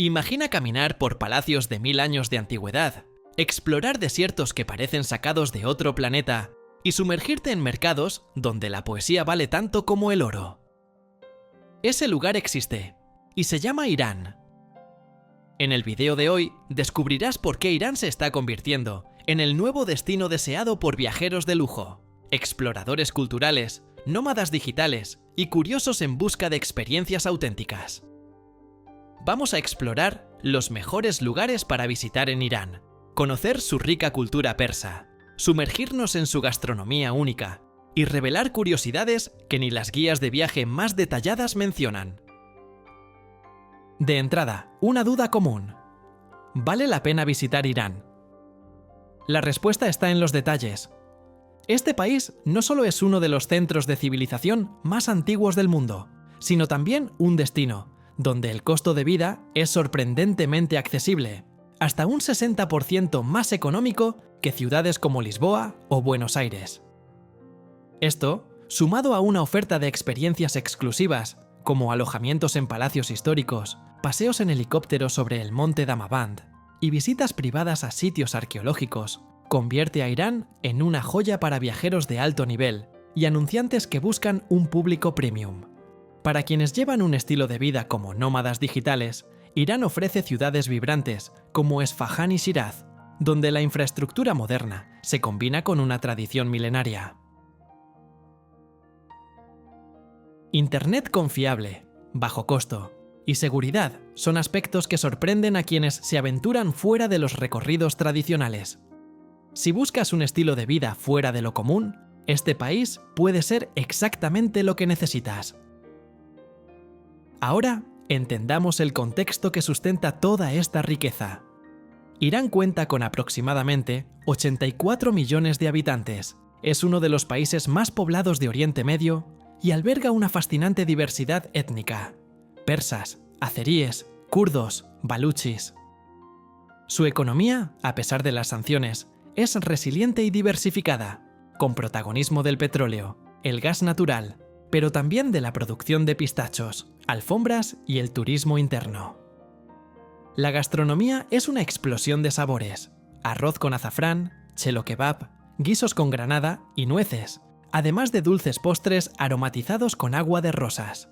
Imagina caminar por palacios de 1000 años de antigüedad, explorar desiertos que parecen sacados de otro planeta y sumergirte en mercados donde la poesía vale tanto como el oro. Ese lugar existe y se llama Irán. En el video de hoy descubrirás por qué Irán se está convirtiendo en el nuevo destino deseado por viajeros de lujo, exploradores culturales, nómadas digitales y curiosos en busca de experiencias auténticas. Vamos a explorar los mejores lugares para visitar en Irán, conocer su rica cultura persa, sumergirnos en su gastronomía única y revelar curiosidades que ni las guías de viaje más detalladas mencionan. De entrada, una duda común. ¿Vale la pena visitar Irán? La respuesta está en los detalles. Este país no solo es uno de los centros de civilización más antiguos del mundo, sino también un destino, donde el costo de vida es sorprendentemente accesible, hasta un 60% más económico que ciudades como Lisboa o Buenos Aires. Esto, sumado a una oferta de experiencias exclusivas, como alojamientos en palacios históricos, paseos en helicóptero sobre el monte Damavand y visitas privadas a sitios arqueológicos, convierte a Irán en una joya para viajeros de alto nivel y anunciantes que buscan un público premium. Para quienes llevan un estilo de vida como nómadas digitales, Irán ofrece ciudades vibrantes como Esfahán y Shiraz, donde la infraestructura moderna se combina con una tradición milenaria. Internet confiable, bajo costo y seguridad son aspectos que sorprenden a quienes se aventuran fuera de los recorridos tradicionales. Si buscas un estilo de vida fuera de lo común, este país puede ser exactamente lo que necesitas. Ahora, entendamos el contexto que sustenta toda esta riqueza. Irán cuenta con aproximadamente 84 millones de habitantes. Es uno de los países más poblados de Oriente Medio y alberga una fascinante diversidad étnica: persas, azeríes, kurdos, baluchis. Su economía, a pesar de las sanciones, es resiliente y diversificada, con protagonismo del petróleo, el gas natural, pero también de la producción de pistachos, alfombras y el turismo interno. La gastronomía es una explosión de sabores: arroz con azafrán, chelo kebab, guisos con granada y nueces, además de dulces postres aromatizados con agua de rosas.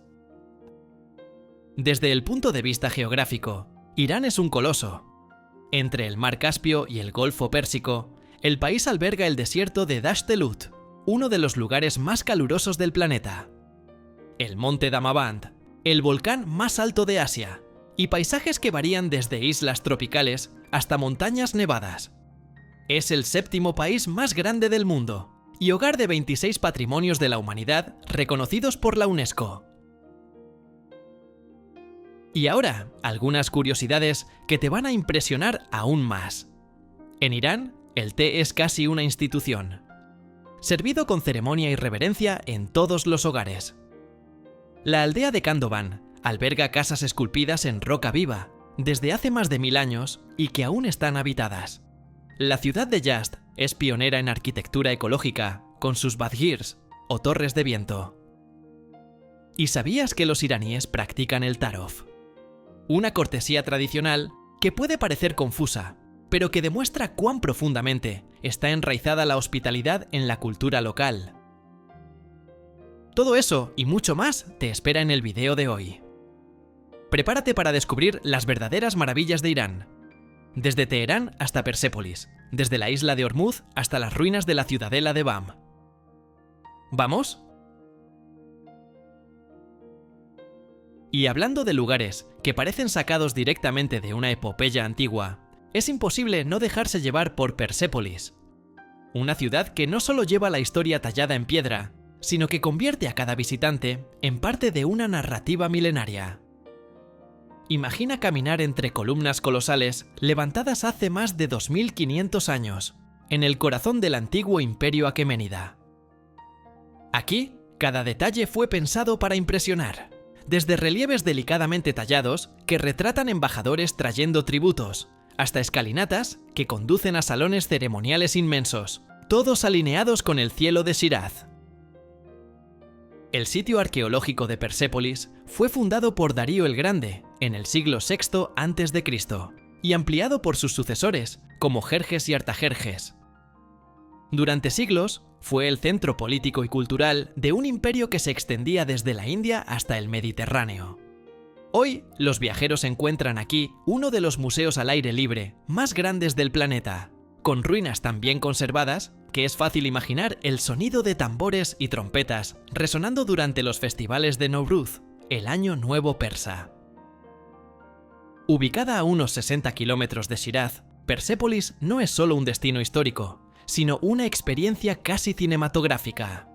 Desde el punto de vista geográfico, Irán es un coloso. Entre el mar Caspio y el Golfo Pérsico, el país alberga el desierto de Dasht el-Lut, uno de los lugares más calurosos del planeta, el monte Damavand, el volcán más alto de Asia, y paisajes que varían desde islas tropicales hasta montañas nevadas. Es el séptimo país más grande del mundo y hogar de 26 patrimonios de la humanidad reconocidos por la UNESCO. Y ahora, algunas curiosidades que te van a impresionar aún más. En Irán, el té es casi una institución, servido con ceremonia y reverencia en todos los hogares. La aldea de Kandovan alberga casas esculpidas en roca viva desde hace más de 1000 años y que aún están habitadas. La ciudad de Yazd es pionera en arquitectura ecológica con sus badgirs o torres de viento. ¿Y sabías que los iraníes practican el tarof? Una cortesía tradicional que puede parecer confusa, pero que demuestra cuán profundamente está enraizada la hospitalidad en la cultura local. Todo eso y mucho más te espera en el video de hoy. Prepárate para descubrir las verdaderas maravillas de Irán. Desde Teherán hasta Persépolis, desde la isla de Hormuz hasta las ruinas de la ciudadela de Bam. ¿Vamos? Y hablando de lugares que parecen sacados directamente de una epopeya antigua, es imposible no dejarse llevar por Persépolis, una ciudad que no solo lleva la historia tallada en piedra, sino que convierte a cada visitante en parte de una narrativa milenaria. Imagina caminar entre columnas colosales levantadas hace más de 2500 años, en el corazón del antiguo imperio aqueménida. Aquí, cada detalle fue pensado para impresionar, desde relieves delicadamente tallados que retratan embajadores trayendo tributos, hasta escalinatas que conducen a salones ceremoniales inmensos, todos alineados con el cielo de Shiraz. El sitio arqueológico de Persépolis fue fundado por Darío el Grande en el siglo VI a.C., y ampliado por sus sucesores, como Jerjes y Artajerjes. Durante siglos, fue el centro político y cultural de un imperio que se extendía desde la India hasta el Mediterráneo. Hoy, los viajeros encuentran aquí uno de los museos al aire libre más grandes del planeta, con ruinas tan bien conservadas que es fácil imaginar el sonido de tambores y trompetas resonando durante los festivales de Nowruz, el Año Nuevo Persa. Ubicada a unos 60 kilómetros de Shiraz, Persépolis no es solo un destino histórico, sino una experiencia casi cinematográfica.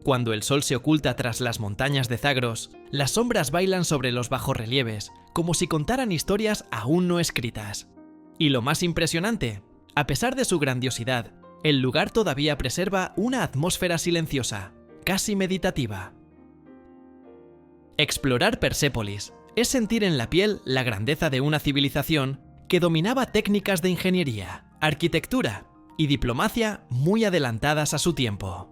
Cuando el sol se oculta tras las montañas de Zagros, las sombras bailan sobre los bajorrelieves, como si contaran historias aún no escritas. Y lo más impresionante, a pesar de su grandiosidad, el lugar todavía preserva una atmósfera silenciosa, casi meditativa. Explorar Persépolis es sentir en la piel la grandeza de una civilización que dominaba técnicas de ingeniería, arquitectura y diplomacia muy adelantadas a su tiempo.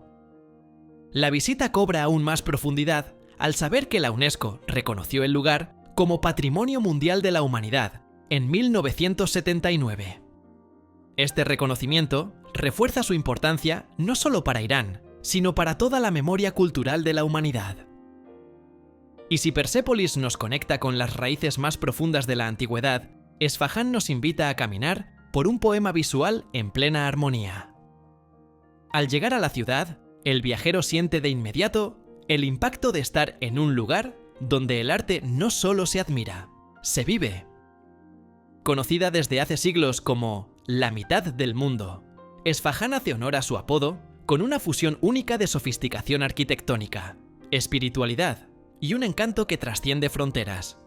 La visita cobra aún más profundidad al saber que la UNESCO reconoció el lugar como Patrimonio Mundial de la Humanidad en 1979. Este reconocimiento refuerza su importancia no solo para Irán, sino para toda la memoria cultural de la humanidad. Y si Persépolis nos conecta con las raíces más profundas de la antigüedad, Esfahán nos invita a caminar por un poema visual en plena armonía. Al llegar a la ciudad, el viajero siente de inmediato el impacto de estar en un lugar donde el arte no solo se admira, se vive. Conocida desde hace siglos como la mitad del mundo, Esfahán hace honor a su apodo con una fusión única de sofisticación arquitectónica, espiritualidad y un encanto que trasciende fronteras.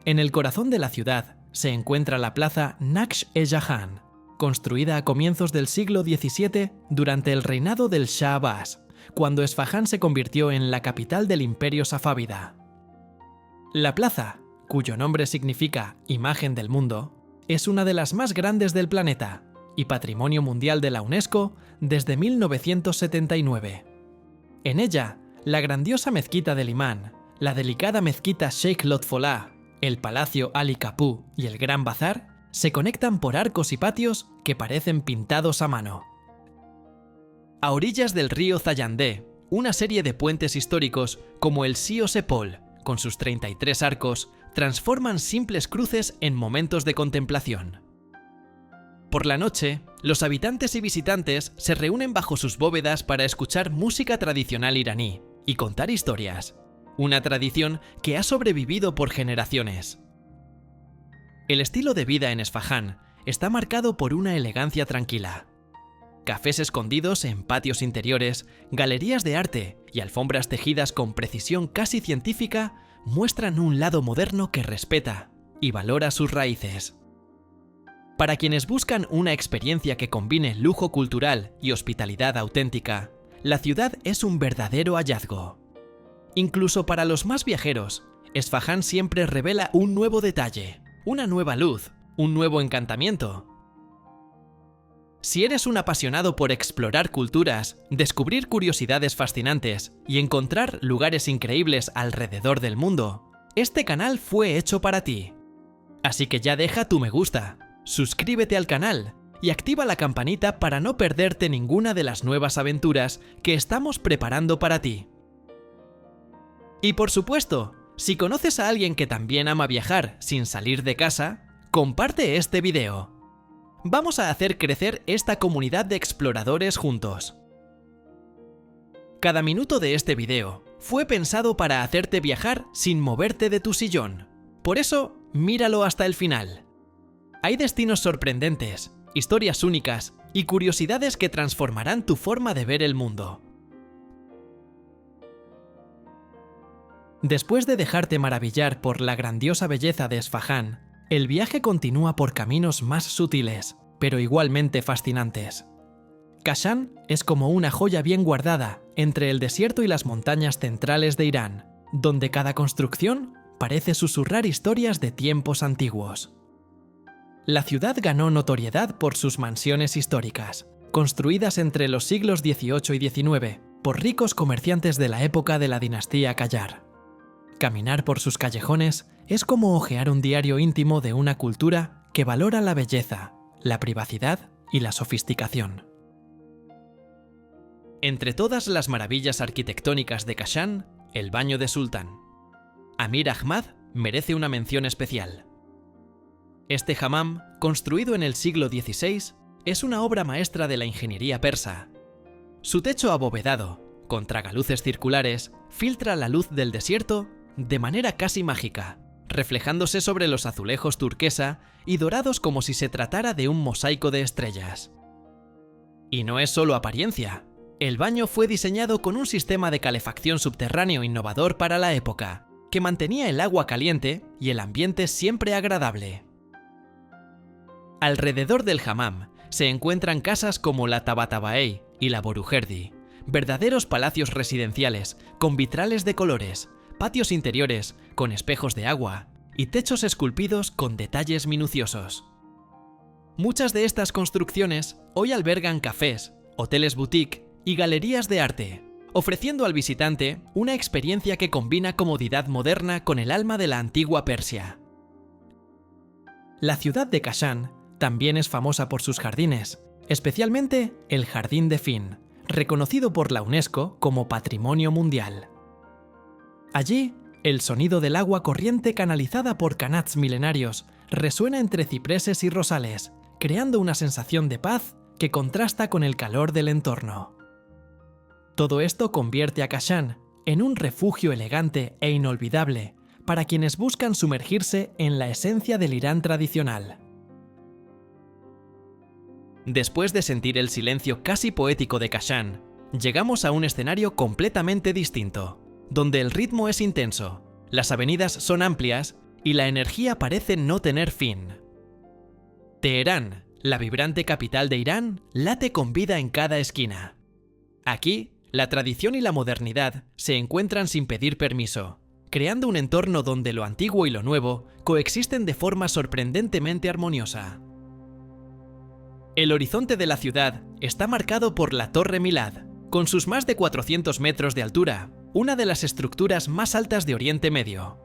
En el corazón de la ciudad se encuentra la plaza Naqsh-e-Jahan, construida a comienzos del siglo XVII durante el reinado del Shah Abbas, cuando Esfahán se convirtió en la capital del imperio safávida. La plaza, cuyo nombre significa imagen del mundo, es una de las más grandes del planeta y Patrimonio Mundial de la UNESCO desde 1979. En ella, la grandiosa mezquita del Imán, la delicada mezquita Sheikh Lotfollah, el Palacio Ali Kapur y el Gran Bazar se conectan por arcos y patios que parecen pintados a mano. A orillas del río Zayandeh, una serie de puentes históricos como el Sio Sepol, con sus 33 arcos, transforman simples cruces en momentos de contemplación. Por la noche, los habitantes y visitantes se reúnen bajo sus bóvedas para escuchar música tradicional iraní y contar historias, una tradición que ha sobrevivido por generaciones. El estilo de vida en Esfahán está marcado por una elegancia tranquila. Cafés escondidos en patios interiores, galerías de arte y alfombras tejidas con precisión casi científica muestran un lado moderno que respeta y valora sus raíces. Para quienes buscan una experiencia que combine lujo cultural y hospitalidad auténtica, la ciudad es un verdadero hallazgo. Incluso para los más viajeros, Esfahán siempre revela un nuevo detalle, una nueva luz, un nuevo encantamiento. Si eres un apasionado por explorar culturas, descubrir curiosidades fascinantes y encontrar lugares increíbles alrededor del mundo, este canal fue hecho para ti. Así que ya deja tu me gusta, suscríbete al canal y activa la campanita para no perderte ninguna de las nuevas aventuras que estamos preparando para ti. Y por supuesto, si conoces a alguien que también ama viajar sin salir de casa, comparte este video. Vamos a hacer crecer esta comunidad de exploradores juntos. Cada minuto de este video fue pensado para hacerte viajar sin moverte de tu sillón. Por eso, míralo hasta el final. Hay destinos sorprendentes, historias únicas y curiosidades que transformarán tu forma de ver el mundo. Después de dejarte maravillar por la grandiosa belleza de Esfahán, el viaje continúa por caminos más sutiles, pero igualmente fascinantes. Kashan es como una joya bien guardada entre el desierto y las montañas centrales de Irán, donde cada construcción parece susurrar historias de tiempos antiguos. La ciudad ganó notoriedad por sus mansiones históricas, construidas entre los siglos XVIII y XIX por ricos comerciantes de la época de la dinastía Qajar. Caminar por sus callejones es como hojear un diario íntimo de una cultura que valora la belleza, la privacidad y la sofisticación. Entre todas las maravillas arquitectónicas de Kashan, el Baño de Sultán. Amir Ahmad merece una mención especial. Este hammam, construido en el siglo XVI, es una obra maestra de la ingeniería persa. Su techo abovedado, con tragaluces circulares, filtra la luz del desierto de manera casi mágica, reflejándose sobre los azulejos turquesa y dorados como si se tratara de un mosaico de estrellas. Y no es solo apariencia. El baño fue diseñado con un sistema de calefacción subterráneo innovador para la época, que mantenía el agua caliente y el ambiente siempre agradable. Alrededor del hammam se encuentran casas como la Tabatabai y la Borujerdi, verdaderos palacios residenciales con vitrales de colores, patios interiores con espejos de agua y techos esculpidos con detalles minuciosos. Muchas de estas construcciones hoy albergan cafés, hoteles boutique y galerías de arte, ofreciendo al visitante una experiencia que combina comodidad moderna con el alma de la antigua Persia. La ciudad de Kashan también es famosa por sus jardines, especialmente el Jardín de Fin, reconocido por la UNESCO como Patrimonio Mundial. Allí, el sonido del agua corriente canalizada por canats milenarios resuena entre cipreses y rosales, creando una sensación de paz que contrasta con el calor del entorno. Todo esto convierte a Kashan en un refugio elegante e inolvidable para quienes buscan sumergirse en la esencia del Irán tradicional. Después de sentir el silencio casi poético de Kashan, llegamos a un escenario completamente distinto, donde el ritmo es intenso, las avenidas son amplias y la energía parece no tener fin. Teherán, la vibrante capital de Irán, late con vida en cada esquina. Aquí, la tradición y la modernidad se encuentran sin pedir permiso, creando un entorno donde lo antiguo y lo nuevo coexisten de forma sorprendentemente armoniosa. El horizonte de la ciudad está marcado por la Torre Milad, con sus más de 400 metros de altura, una de las estructuras más altas de Oriente Medio.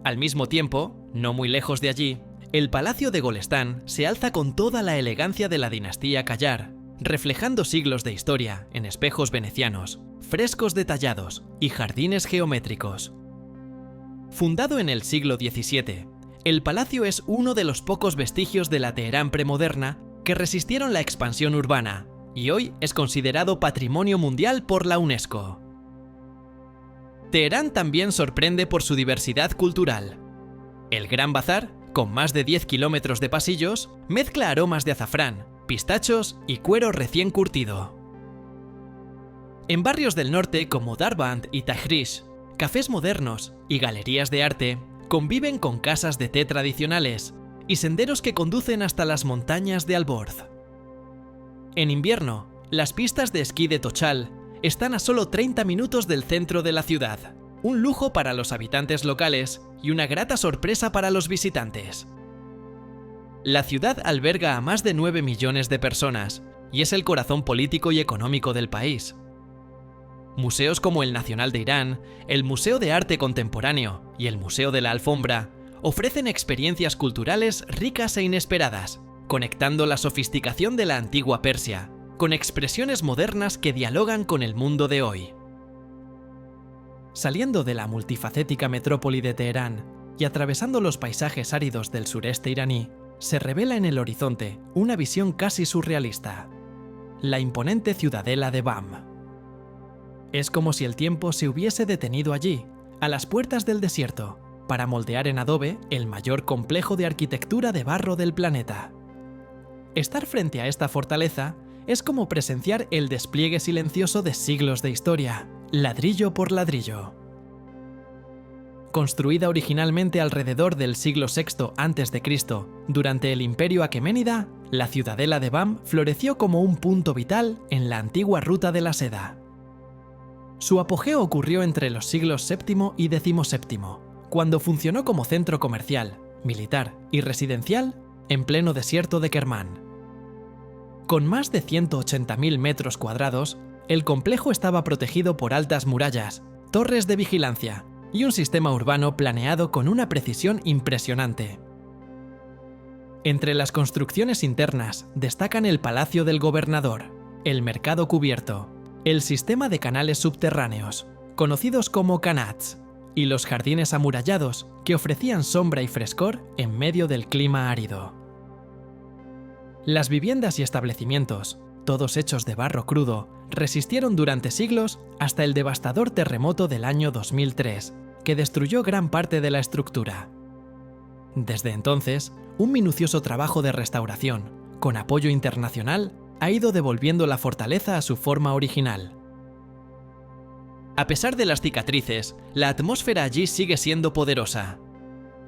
Al mismo tiempo, no muy lejos de allí, el Palacio de Golestán se alza con toda la elegancia de la dinastía Qajar, reflejando siglos de historia en espejos venecianos, frescos detallados y jardines geométricos. Fundado en el siglo XVII, el palacio es uno de los pocos vestigios de la Teherán premoderna que resistieron la expansión urbana y hoy es considerado Patrimonio Mundial por la UNESCO. Teherán también sorprende por su diversidad cultural. El Gran Bazar, con más de 10 kilómetros de pasillos, mezcla aromas de azafrán, pistachos y cuero recién curtido. En barrios del norte como Darband y Tahrish, cafés modernos y galerías de arte conviven con casas de té tradicionales y senderos que conducen hasta las montañas de Alborz. En invierno, las pistas de esquí de Tochal están a solo 30 minutos del centro de la ciudad, un lujo para los habitantes locales y una grata sorpresa para los visitantes. La ciudad alberga a más de 9 millones de personas y es el corazón político y económico del país. Museos como el Nacional de Irán, el Museo de Arte Contemporáneo y el Museo de la Alfombra ofrecen experiencias culturales ricas e inesperadas, conectando la sofisticación de la antigua Persia con expresiones modernas que dialogan con el mundo de hoy. Saliendo de la multifacética metrópoli de Teherán y atravesando los paisajes áridos del sureste iraní, se revela en el horizonte una visión casi surrealista: la imponente ciudadela de Bam. Es como si el tiempo se hubiese detenido allí, a las puertas del desierto, para moldear en adobe el mayor complejo de arquitectura de barro del planeta. Estar frente a esta fortaleza es como presenciar el despliegue silencioso de siglos de historia, ladrillo por ladrillo. Construida originalmente alrededor del siglo VI a.C., durante el Imperio Aqueménida, la ciudadela de Bam floreció como un punto vital en la antigua ruta de la seda. Su apogeo ocurrió entre los siglos VII y XVII, cuando funcionó como centro comercial, militar y residencial en pleno desierto de Kermán. Con más de 180.000 metros cuadrados, el complejo estaba protegido por altas murallas, torres de vigilancia y un sistema urbano planeado con una precisión impresionante. Entre las construcciones internas destacan el Palacio del Gobernador, el mercado cubierto, el sistema de canales subterráneos, conocidos como qanats, y los jardines amurallados que ofrecían sombra y frescor en medio del clima árido. Las viviendas y establecimientos, todos hechos de barro crudo, resistieron durante siglos hasta el devastador terremoto del año 2003, que destruyó gran parte de la estructura. Desde entonces, un minucioso trabajo de restauración, con apoyo internacional, ha ido devolviendo la fortaleza a su forma original. A pesar de las cicatrices, la atmósfera allí sigue siendo poderosa.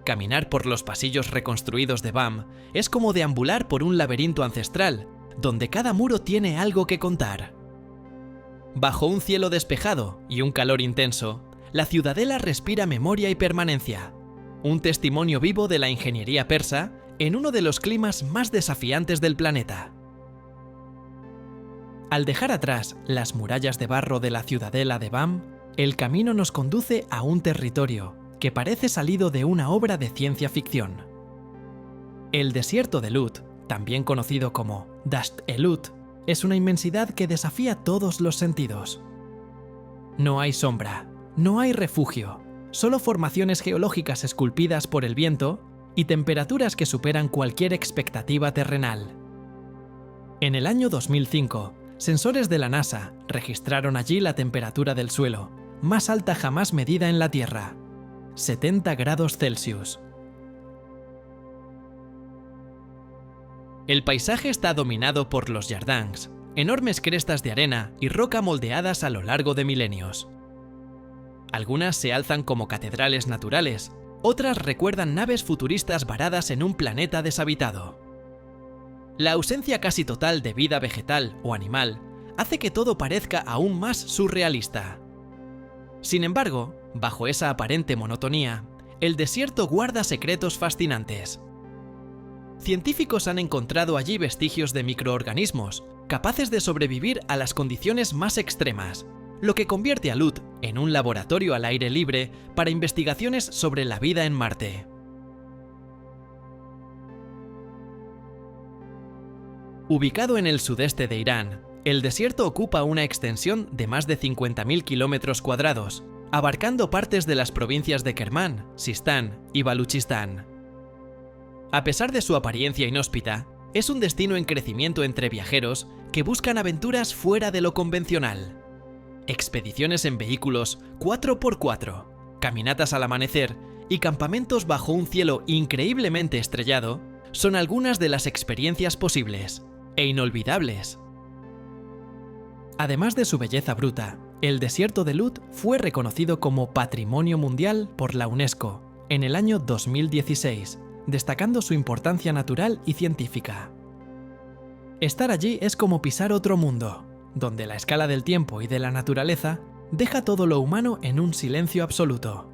Caminar por los pasillos reconstruidos de BAM es como deambular por un laberinto ancestral, donde cada muro tiene algo que contar. Bajo un cielo despejado y un calor intenso, la ciudadela respira memoria y permanencia, un testimonio vivo de la ingeniería persa en uno de los climas más desafiantes del planeta. Al dejar atrás las murallas de barro de la ciudadela de BAM, el camino nos conduce a un territorio que parece salido de una obra de ciencia ficción. El desierto de Lut, también conocido como Dasht-e-Lut, es una inmensidad que desafía todos los sentidos. No hay sombra, no hay refugio, solo formaciones geológicas esculpidas por el viento y temperaturas que superan cualquier expectativa terrenal. En el año 2005, sensores de la NASA registraron allí la temperatura del suelo, más alta jamás medida en la Tierra, 70 grados Celsius. El paisaje está dominado por los Yardangs, enormes crestas de arena y roca moldeadas a lo largo de milenios. Algunas se alzan como catedrales naturales, otras recuerdan naves futuristas varadas en un planeta deshabitado. La ausencia casi total de vida vegetal o animal hace que todo parezca aún más surrealista. Sin embargo, bajo esa aparente monotonía, el desierto guarda secretos fascinantes. Científicos han encontrado allí vestigios de microorganismos, capaces de sobrevivir a las condiciones más extremas, lo que convierte a Lut en un laboratorio al aire libre para investigaciones sobre la vida en Marte. Ubicado en el sudeste de Irán, el desierto ocupa una extensión de más de 50.000 kilómetros cuadrados, abarcando partes de las provincias de Kermán, Sistán y Baluchistán. A pesar de su apariencia inhóspita, es un destino en crecimiento entre viajeros que buscan aventuras fuera de lo convencional. Expediciones en vehículos 4x4, caminatas al amanecer y campamentos bajo un cielo increíblemente estrellado son algunas de las experiencias posibles e inolvidables. Además de su belleza bruta, el desierto de Lut fue reconocido como Patrimonio Mundial por la UNESCO en el año 2016, destacando su importancia natural y científica. Estar allí es como pisar otro mundo, donde la escala del tiempo y de la naturaleza deja todo lo humano en un silencio absoluto.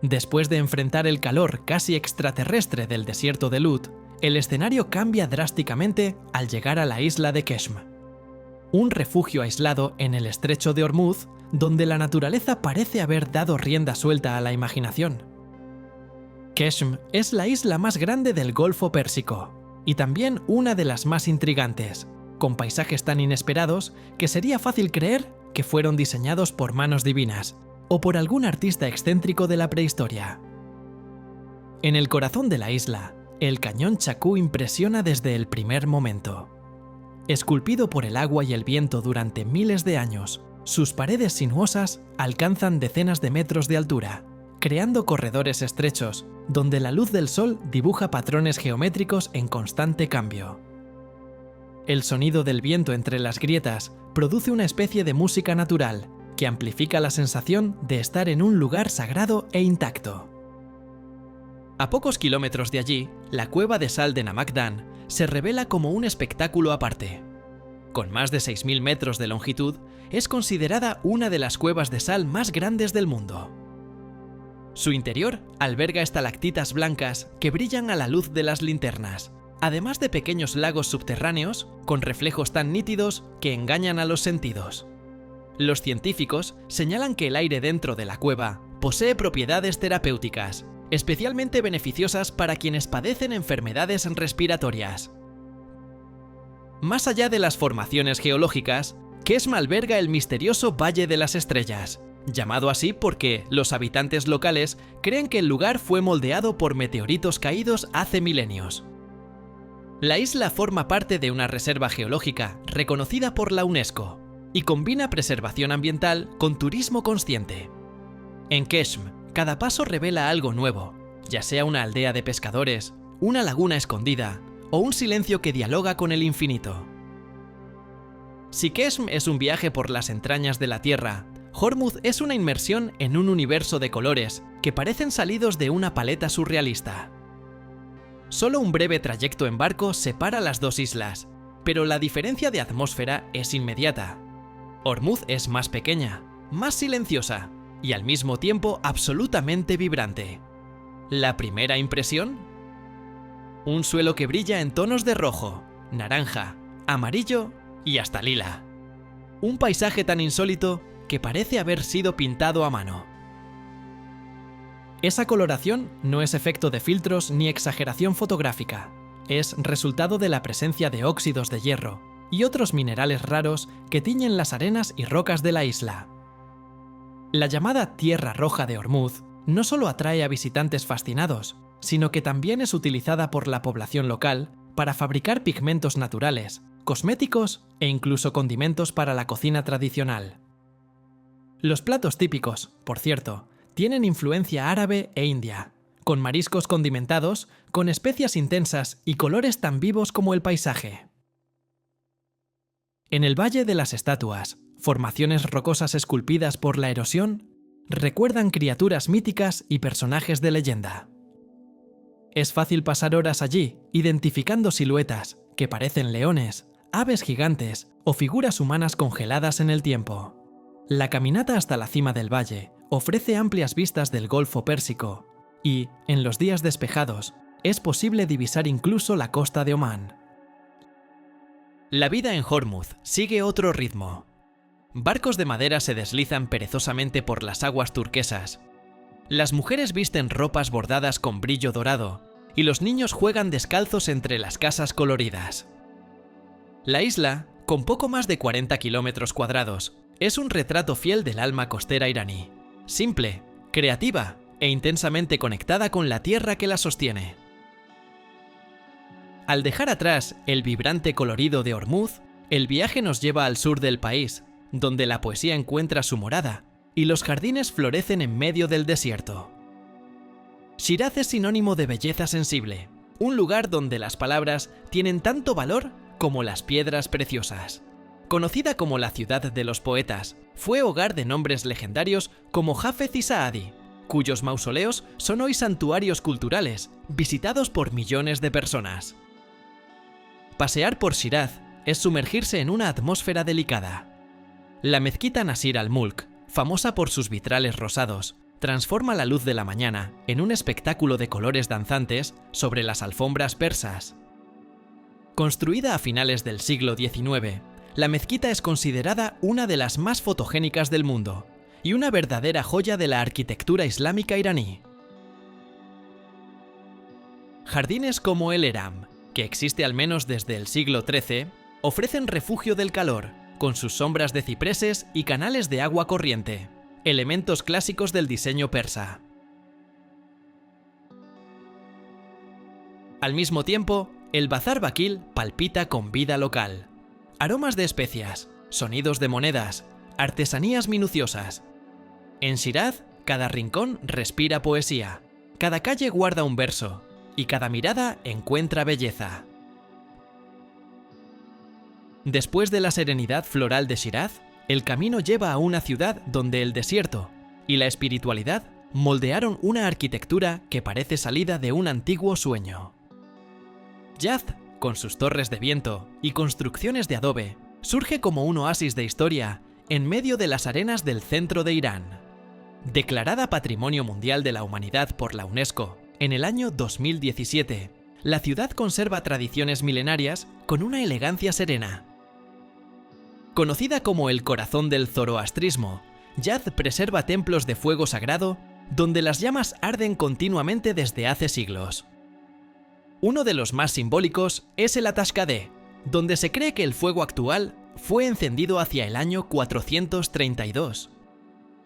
Después de enfrentar el calor casi extraterrestre del desierto de Lut, el escenario cambia drásticamente al llegar a la isla de Keshm, un refugio aislado en el estrecho de Hormuz, donde la naturaleza parece haber dado rienda suelta a la imaginación. Keshm es la isla más grande del Golfo Pérsico, y también una de las más intrigantes, con paisajes tan inesperados que sería fácil creer que fueron diseñados por manos divinas, o por algún artista excéntrico de la prehistoria. En el corazón de la isla, el cañón Chakú impresiona desde el primer momento. Esculpido por el agua y el viento durante miles de años, sus paredes sinuosas alcanzan decenas de metros de altura, creando corredores estrechos, donde la luz del sol dibuja patrones geométricos en constante cambio. El sonido del viento entre las grietas produce una especie de música natural que amplifica la sensación de estar en un lugar sagrado e intacto. A pocos kilómetros de allí, la cueva de sal de Namakdan se revela como un espectáculo aparte. Con más de 6.000 metros de longitud, es considerada una de las cuevas de sal más grandes del mundo. Su interior alberga estalactitas blancas que brillan a la luz de las linternas, además de pequeños lagos subterráneos con reflejos tan nítidos que engañan a los sentidos. Los científicos señalan que el aire dentro de la cueva posee propiedades terapéuticas, especialmente beneficiosas para quienes padecen enfermedades respiratorias. Más allá de las formaciones geológicas, Keshm alberga el misterioso Valle de las Estrellas, llamado así porque los habitantes locales creen que el lugar fue moldeado por meteoritos caídos hace milenios. La isla forma parte de una reserva geológica reconocida por la UNESCO y combina preservación ambiental con turismo consciente. En Keshm, cada paso revela algo nuevo, ya sea una aldea de pescadores, una laguna escondida o un silencio que dialoga con el infinito. Si Keshm es un viaje por las entrañas de la Tierra, Hormuz es una inmersión en un universo de colores que parecen salidos de una paleta surrealista. Solo un breve trayecto en barco separa las dos islas, pero la diferencia de atmósfera es inmediata. Hormuz es más pequeña, más silenciosa y al mismo tiempo absolutamente vibrante. ¿La primera impresión? Un suelo que brilla en tonos de rojo, naranja, amarillo y hasta lila. Un paisaje tan insólito que parece haber sido pintado a mano. Esa coloración no es efecto de filtros ni exageración fotográfica, es resultado de la presencia de óxidos de hierro y otros minerales raros que tiñen las arenas y rocas de la isla. La llamada Tierra Roja de Hormuz no solo atrae a visitantes fascinados, sino que también es utilizada por la población local para fabricar pigmentos naturales, cosméticos e incluso condimentos para la cocina tradicional. Los platos típicos, por cierto, tienen influencia árabe e india, con mariscos condimentados, con especias intensas y colores tan vivos como el paisaje. En el Valle de las Estatuas, formaciones rocosas esculpidas por la erosión recuerdan criaturas míticas y personajes de leyenda. Es fácil pasar horas allí, identificando siluetas que parecen leones, aves gigantes o figuras humanas congeladas en el tiempo. La caminata hasta la cima del valle ofrece amplias vistas del Golfo Pérsico y, en los días despejados, es posible divisar incluso la costa de Omán. La vida en Hormuz sigue otro ritmo. Barcos de madera se deslizan perezosamente por las aguas turquesas. Las mujeres visten ropas bordadas con brillo dorado y los niños juegan descalzos entre las casas coloridas. La isla, con poco más de 40 kilómetros cuadrados, es un retrato fiel del alma costera iraní, simple, creativa e intensamente conectada con la tierra que la sostiene. Al dejar atrás el vibrante colorido de Hormuz, el viaje nos lleva al sur del país, donde la poesía encuentra su morada y los jardines florecen en medio del desierto. Shiraz es sinónimo de belleza sensible, un lugar donde las palabras tienen tanto valor como las piedras preciosas. Conocida como la ciudad de los poetas, fue hogar de nombres legendarios como Hafez y Saadi, cuyos mausoleos son hoy santuarios culturales, visitados por millones de personas. Pasear por Shiraz es sumergirse en una atmósfera delicada. La mezquita Nasir al-Mulk, famosa por sus vitrales rosados, transforma la luz de la mañana en un espectáculo de colores danzantes sobre las alfombras persas. Construida a finales del siglo XIX, la mezquita es considerada una de las más fotogénicas del mundo y una verdadera joya de la arquitectura islámica iraní. Jardines como el Eram, que existe al menos desde el siglo XIII, ofrecen refugio del calor, con sus sombras de cipreses y canales de agua corriente, elementos clásicos del diseño persa. Al mismo tiempo, el Bazar Bakil palpita con vida local. Aromas de especias, sonidos de monedas, artesanías minuciosas. En Shiraz, cada rincón respira poesía, cada calle guarda un verso y cada mirada encuentra belleza. Después de la serenidad floral de Shiraz, el camino lleva a una ciudad donde el desierto y la espiritualidad moldearon una arquitectura que parece salida de un antiguo sueño. Yazd, con sus torres de viento y construcciones de adobe, surge como un oasis de historia en medio de las arenas del centro de Irán. Declarada Patrimonio Mundial de la Humanidad por la UNESCO en el año 2017, la ciudad conserva tradiciones milenarias con una elegancia serena. Conocida como el corazón del zoroastrismo, Yad preserva templos de fuego sagrado donde las llamas arden continuamente desde hace siglos. Uno de los más simbólicos es el Atashkadé, donde se cree que el fuego actual fue encendido hacia el año 432.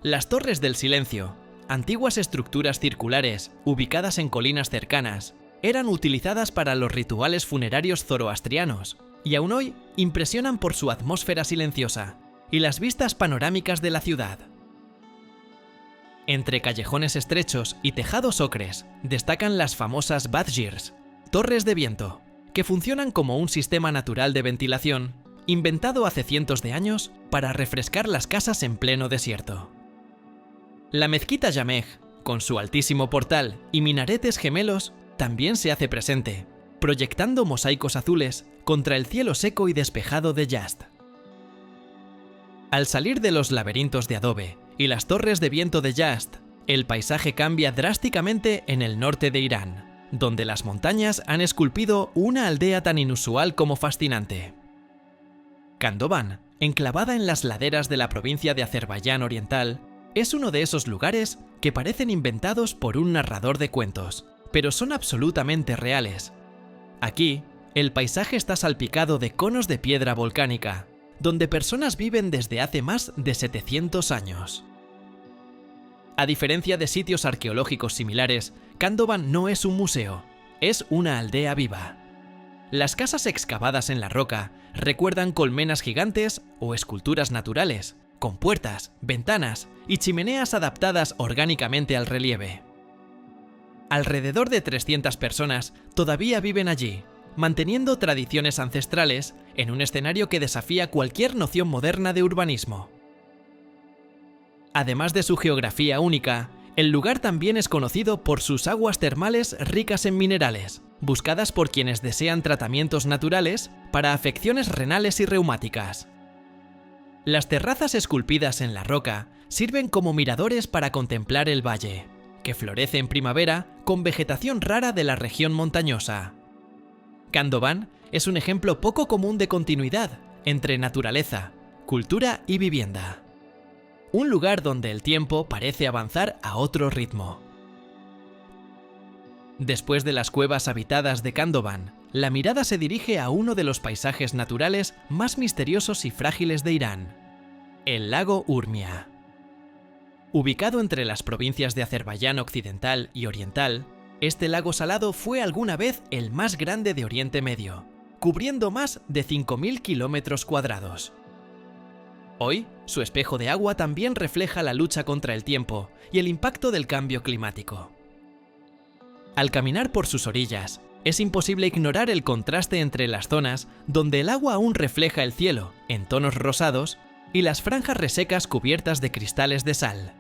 Las Torres del Silencio, antiguas estructuras circulares ubicadas en colinas cercanas, eran utilizadas para los rituales funerarios zoroastrianos y aún hoy impresionan por su atmósfera silenciosa y las vistas panorámicas de la ciudad. Entre callejones estrechos y tejados ocres destacan las famosas Badgirs, torres de viento, que funcionan como un sistema natural de ventilación inventado hace cientos de años para refrescar las casas en pleno desierto. La mezquita Jamej, con su altísimo portal y minaretes gemelos, también se hace presente, proyectando mosaicos azules contra el cielo seco y despejado de Yazd. Al salir de los laberintos de adobe y las torres de viento de Yazd, el paisaje cambia drásticamente en el norte de Irán, donde las montañas han esculpido una aldea tan inusual como fascinante. Kandován, enclavada en las laderas de la provincia de Azerbaiyán Oriental, es uno de esos lugares que parecen inventados por un narrador de cuentos, pero son absolutamente reales. Aquí, el paisaje está salpicado de conos de piedra volcánica, donde personas viven desde hace más de 700 años. A diferencia de sitios arqueológicos similares, Kandován no es un museo, es una aldea viva. Las casas excavadas en la roca recuerdan colmenas gigantes o esculturas naturales, con puertas, ventanas y chimeneas adaptadas orgánicamente al relieve. Alrededor de 300 personas todavía viven allí, manteniendo tradiciones ancestrales en un escenario que desafía cualquier noción moderna de urbanismo. Además de su geografía única, el lugar también es conocido por sus aguas termales ricas en minerales, buscadas por quienes desean tratamientos naturales para afecciones renales y reumáticas. Las terrazas esculpidas en la roca sirven como miradores para contemplar el valle, que florece en primavera con vegetación rara de la región montañosa. Kandován es un ejemplo poco común de continuidad entre naturaleza, cultura y vivienda. Un lugar donde el tiempo parece avanzar a otro ritmo. Después de las cuevas habitadas de Kandován, la mirada se dirige a uno de los paisajes naturales más misteriosos y frágiles de Irán, el lago Urmia. Ubicado entre las provincias de Azerbaiyán Occidental y Oriental, este lago salado fue alguna vez el más grande de Oriente Medio, cubriendo más de 5.000 kilómetros cuadrados. Hoy, su espejo de agua también refleja la lucha contra el tiempo y el impacto del cambio climático. Al caminar por sus orillas, es imposible ignorar el contraste entre las zonas donde el agua aún refleja el cielo en tonos rosados y las franjas resecas cubiertas de cristales de sal.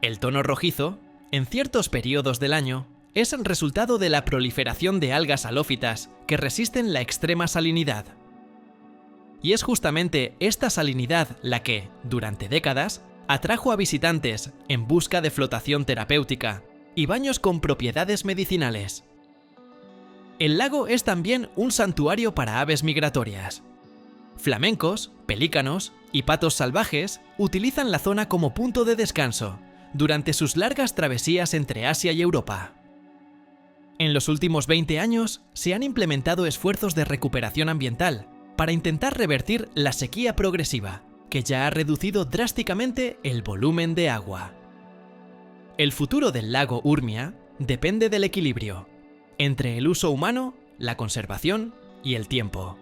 El tono rojizo, en ciertos periodos del año, es el resultado de la proliferación de algas halófitas que resisten la extrema salinidad. Y es justamente esta salinidad la que, durante décadas, atrajo a visitantes en busca de flotación terapéutica y baños con propiedades medicinales. El lago es también un santuario para aves migratorias. Flamencos, pelícanos y patos salvajes utilizan la zona como punto de descanso durante sus largas travesías entre Asia y Europa. En los últimos 20 años se han implementado esfuerzos de recuperación ambiental para intentar revertir la sequía progresiva, que ya ha reducido drásticamente el volumen de agua. El futuro del lago Urmia depende del equilibrio entre el uso humano, la conservación y el tiempo.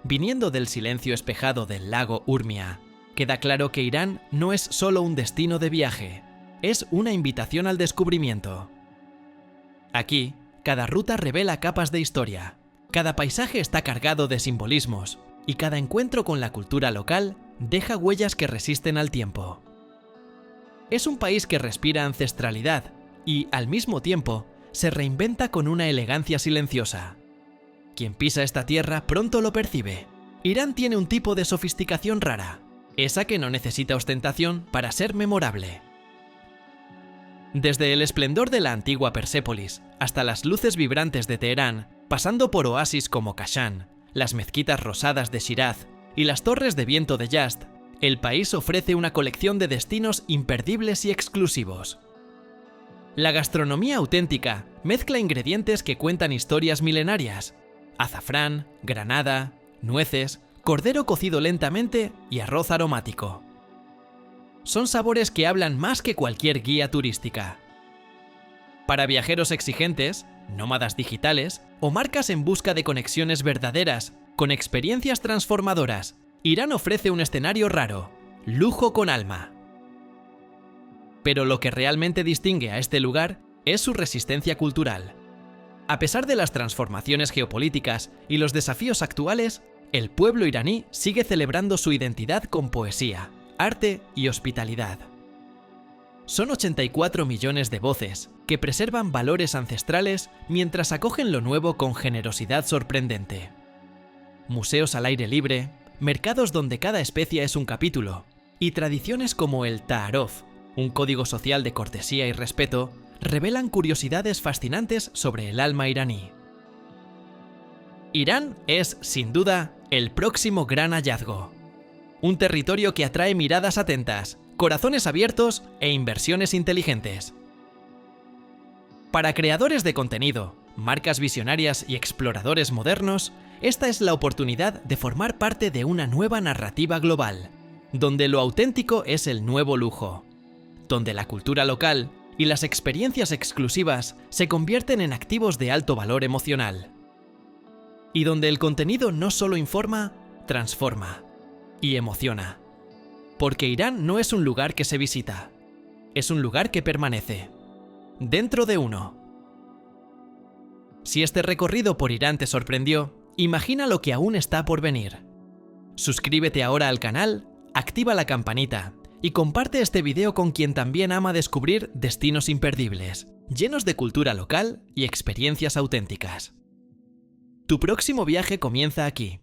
Viniendo del silencio espejado del lago Urmia, queda claro que Irán no es solo un destino de viaje, es una invitación al descubrimiento. Aquí, cada ruta revela capas de historia, cada paisaje está cargado de simbolismos y cada encuentro con la cultura local deja huellas que resisten al tiempo. Es un país que respira ancestralidad y, al mismo tiempo, se reinventa con una elegancia silenciosa. Quien pisa esta tierra pronto lo percibe. Irán tiene un tipo de sofisticación rara, esa que no necesita ostentación para ser memorable. Desde el esplendor de la antigua Persépolis hasta las luces vibrantes de Teherán, pasando por oasis como Kashan, las mezquitas rosadas de Shiraz y las torres de viento de Yazd, el país ofrece una colección de destinos imperdibles y exclusivos. La gastronomía auténtica mezcla ingredientes que cuentan historias milenarias: azafrán, granada, nueces, cordero cocido lentamente y arroz aromático. Son sabores que hablan más que cualquier guía turística. Para viajeros exigentes, nómadas digitales o marcas en busca de conexiones verdaderas, con experiencias transformadoras, Irán ofrece un escenario raro: lujo con alma. Pero lo que realmente distingue a este lugar es su resistencia cultural. A pesar de las transformaciones geopolíticas y los desafíos actuales, el pueblo iraní sigue celebrando su identidad con poesía, arte y hospitalidad. Son 84 millones de voces que preservan valores ancestrales mientras acogen lo nuevo con generosidad sorprendente. Museos al aire libre, mercados donde cada especia es un capítulo, y tradiciones como el Ta'aruf, un código social de cortesía y respeto, revelan curiosidades fascinantes sobre el alma iraní. Irán es, sin duda, el próximo gran hallazgo. Un territorio que atrae miradas atentas, corazones abiertos e inversiones inteligentes. Para creadores de contenido, marcas visionarias y exploradores modernos, esta es la oportunidad de formar parte de una nueva narrativa global, donde lo auténtico es el nuevo lujo, donde la cultura local y las experiencias exclusivas se convierten en activos de alto valor emocional. Y donde el contenido no solo informa, transforma y emociona. Porque Irán no es un lugar que se visita, es un lugar que permanece, dentro de uno. Si este recorrido por Irán te sorprendió, imagina lo que aún está por venir. Suscríbete ahora al canal, activa la campanita y comparte este video con quien también ama descubrir destinos imperdibles, llenos de cultura local y experiencias auténticas. Tu próximo viaje comienza aquí.